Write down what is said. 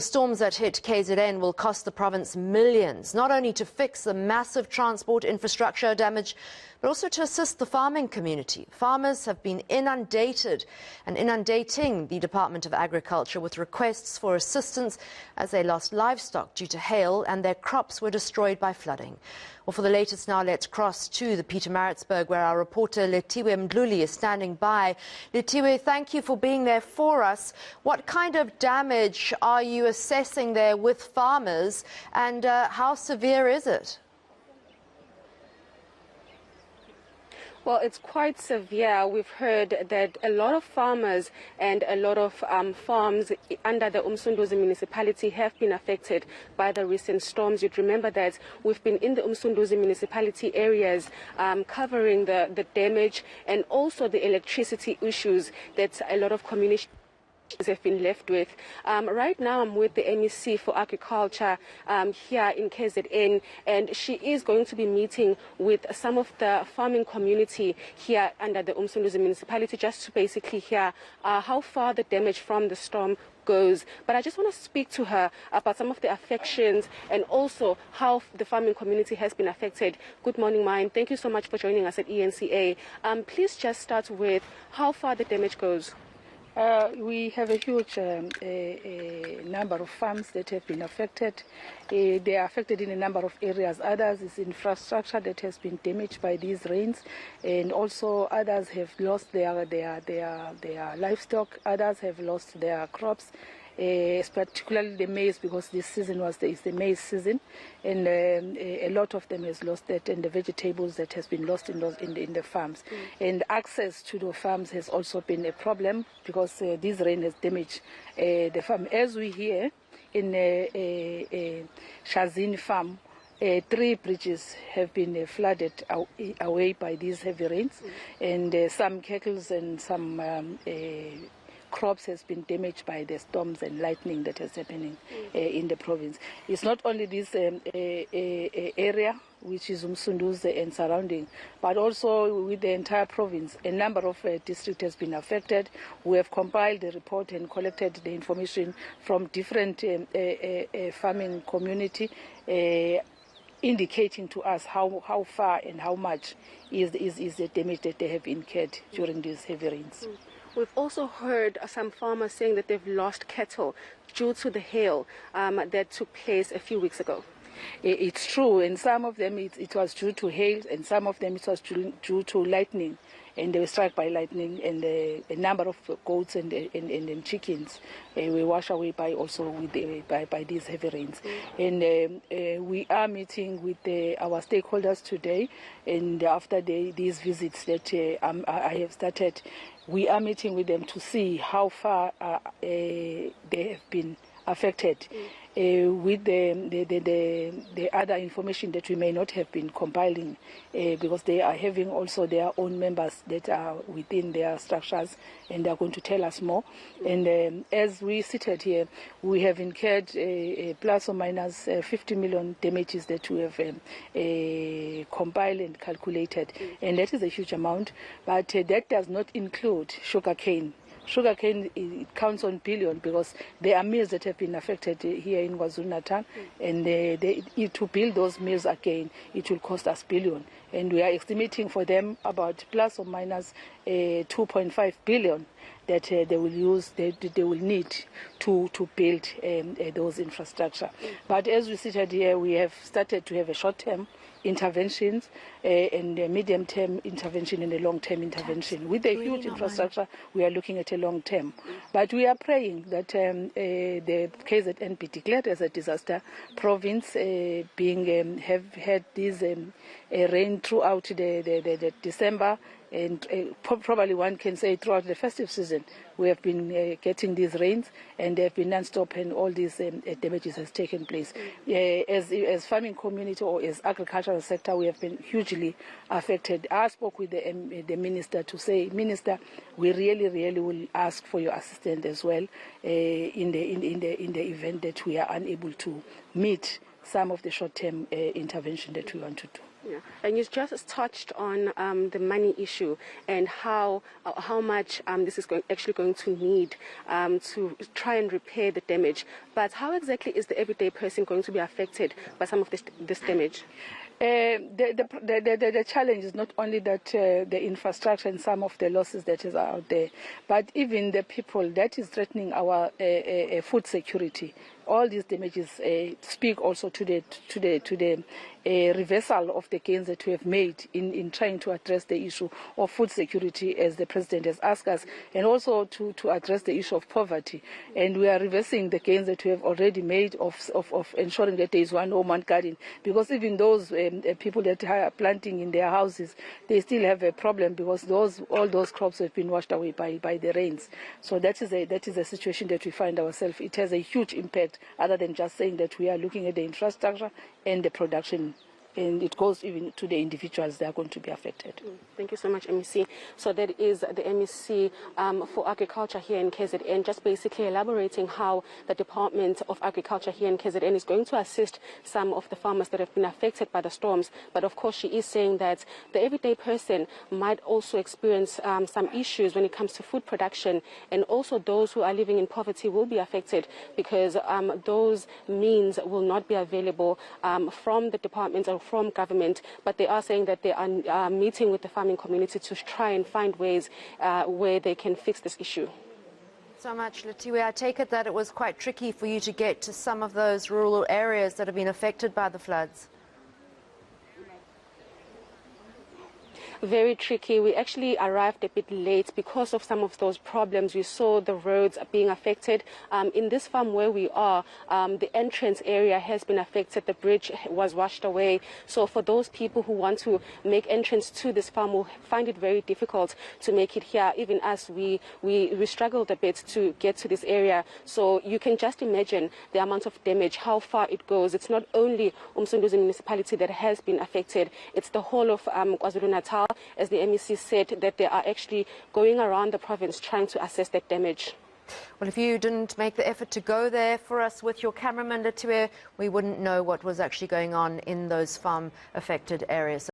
Storms that hit KZN will cost the province millions, not only to fix the massive transport infrastructure damage, but also to assist the farming community. Farmers have been inundated and inundating the Department of Agriculture with requests for assistance as they lost livestock due to hail and their crops were destroyed by flooding. Well, for the latest now, let's cross to the Pietermaritzburg, where our reporter Lethiwe Mdluli is standing by. Lethiwe, thank you for being there for us. What kind of damage are you assessing there with farmers, and how severe is it? Well, it's quite severe. We've heard that a lot of farmers and a lot of farms under the Umsunduzi municipality have been affected by the recent storms. You'd remember that we've been in the Umsunduzi municipality areas covering the damage and also the electricity issues that a lot of communities have been left with. Right now I'm with the MEC for Agriculture here in KZN, and she is going to be meeting with some of the farming community here under the Umsunduzi municipality just to basically hear how far the damage from the storm goes. But I just want to speak to her about some of the affections and also how the farming community has been affected. Good morning, Mine. Thank you so much for joining us at eNCA. Please just start with how far the damage goes. We have a huge number of farms that have been affected. They are affected in a number of areas. Others is infrastructure that has been damaged by these rains, and also others have lost their livestock. Others have lost their crops. Particularly the maize, because this season is the maize season, and a lot of them has lost that, and the vegetables that has been lost in the farms. And access to the farms has also been a problem because this rain has damaged the farm. As we hear in Shazin farm, 3 bridges have been flooded away by these heavy rains, and some cattle and some crops has been damaged by the storms and lightning that is happening in the province. It's not only this area, which is Umsunduzi and surrounding, but also with the entire province. A number of districts has been affected. We have compiled the report and collected the information from different farming community, indicating to us how far and how much is the damage that they have incurred during these heavy rains. We've also heard some farmers saying that they've lost cattle due to the hail that took place a few weeks ago. It's true, and some of them it was due to hail, and some of them it was due to lightning, and they were struck by lightning, and a number of goats and chickens were washed away by these heavy rains. And we are meeting with our stakeholders today, and after these visits that I have started, we are meeting with them to see how far they have been affected. With the other information that we may not have been compiling, because they are having also their own members that are within their structures, and they are going to tell us more. And as we seated here, we have incurred plus or minus 50 million damages that we have compiled and calculated, and that is a huge amount, but that does not include sugarcane. Sugarcane, it counts on billion, because there are mills that have been affected here in KwaZulu-Natal, and to build those mills again, it will cost us billion. And we are estimating for them about plus or minus 2.5 billion that they will need to build those infrastructure. But as we sit here, we have started to have a short-term interventions and a medium-term intervention and a long-term intervention. With the huge infrastructure, we are looking at a long-term. But we are praying that the KZN be declared as a disaster province, have had this rain throughout the December, and probably one can say throughout the festive season we have been getting these rains, and they have been non-stop, and all these damages has taken place. As farming community or as agricultural sector, we have been hugely affected. I spoke with the minister to say, Minister, we really will ask for your assistance as well in the event that we are unable to meet some of the short-term intervention that we want to do. Yeah. And you just touched on the money issue and how much this is actually going to need to try and repair the damage. But how exactly is the everyday person going to be affected by some of this damage? The challenge is not only that the infrastructure and some of the losses that is out there, but even the people that is threatening our food security. All these damages speak also to the reversal of the gains that we have made in trying to address the issue of food security, as the president has asked us, and also to address the issue of poverty. And we are reversing the gains that we have already made of ensuring that there is one home, one garden, because even those people that are planting in their houses, they still have a problem because all those crops have been washed away by the rains. So that is a situation that we find ourselves. It has a huge impact, other than just saying that we are looking at the infrastructure and the production, and it goes even to the individuals that are going to be affected. Thank you so much, MEC. So that is the MEC for Agriculture here in KZN, just basically elaborating how the Department of Agriculture here in KZN is going to assist some of the farmers that have been affected by the storms. But of course, she is saying that the everyday person might also experience some issues when it comes to food production, and also those who are living in poverty will be affected because those means will not be available from the department or from government. But they are saying that they are meeting with the farming community to try and find ways where they can fix this issue. So much, Lethiwe. I take it that it was quite tricky for you to get to some of those rural areas that have been affected by the floods. Very tricky. We actually arrived a bit late because of some of those problems. We saw the roads being affected. In this farm where we are, the entrance area has been affected. The bridge was washed away. So for those people who want to make entrance to this farm will find it very difficult to make it here. Even as we struggled a bit to get to this area. So you can just imagine the amount of damage, how far it goes. It's not only Umsunduzi municipality that has been affected. It's the whole of KwaZulu-Natal. As the MEC said, that they are actually going around the province trying to assess that damage. Well, if you didn't make the effort to go there for us with your cameraman, Lethiwe, we wouldn't know what was actually going on in those farm-affected areas.